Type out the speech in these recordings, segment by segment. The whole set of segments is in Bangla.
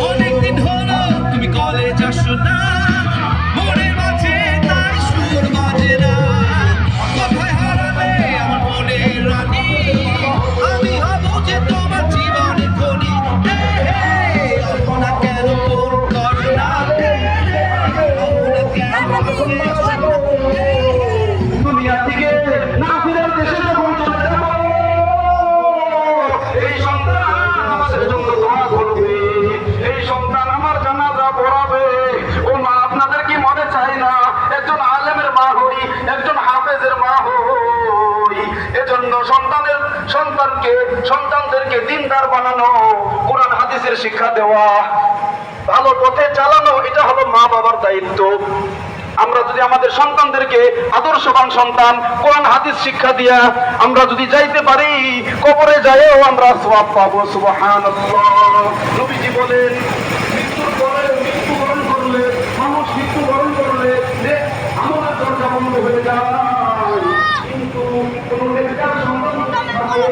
অনেকদিন হলো তুমি কলেজ আসো না, মনের মাঝে তাই সুর বাজে না। কোথায় হারালে আমার মনের রানী, আমি হব যে তোমার জীবনের খনি। অল্পনা কেন করো না, দুনিয়া থেকে না ফিরে দেশে যখন চলে যাবো, এই সন্তান আমাদের জন্য দোয়া করবে, এই সন্তান আমার জানাজা পড়াবে। ও মা, আপনাদের কি মনে চাই না একজন আলেমের মা হই, একজন হাফেজের মা হই? এজন্য সন্তানদেরকে দিনদার বানানো, কোরআন হাদিসের শিক্ষা দেওয়া, ভালো পথে চালানো, এটা হলো মা বাবার দায়িত্ব। আমরা যদি আমাদের সন্তানদেরকে আদর্শবান সন্তান, কোরআন হাদিস শিক্ষা দিয়া আমরা যদি যাইতে পারি, কবরে যাইও আমরা সওয়াব পাবো। সুবহানাল্লাহ। নবীজি বলেন, মৃত্যুবরণ করলে মানুষ মৃত্যুবরণ করলে আমাদের দরজা বন্ধ হয়ে যায়, কিন্তু কোন নেককার সন্তান থাকে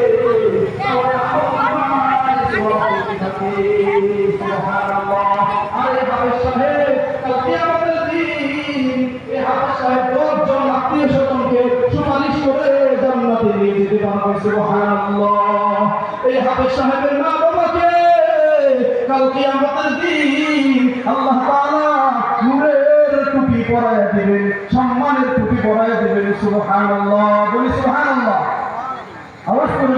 সুবহানাল্লাহ। আরে হাফেজ সাহেব, কালকে আমাদের দিন এই হাফেজ সাহেব 10 জন আত্মীয়-স্বজনকে সুপারিশ করে জান্নাতে নিয়ে যেতে পারবে। সুবহানাল্লাহ। এই হাফেজ সাহেবের মা বাবাকে কালকে আমাদের দিন আল্লাহ তাআলা নূরের টুপি পরায় দিবেন, সম্মানের টুপি পরায় দিবেন। সুবহানাল্লাহ। বলি সুবহানাল্লাহ। আওয়াজ করে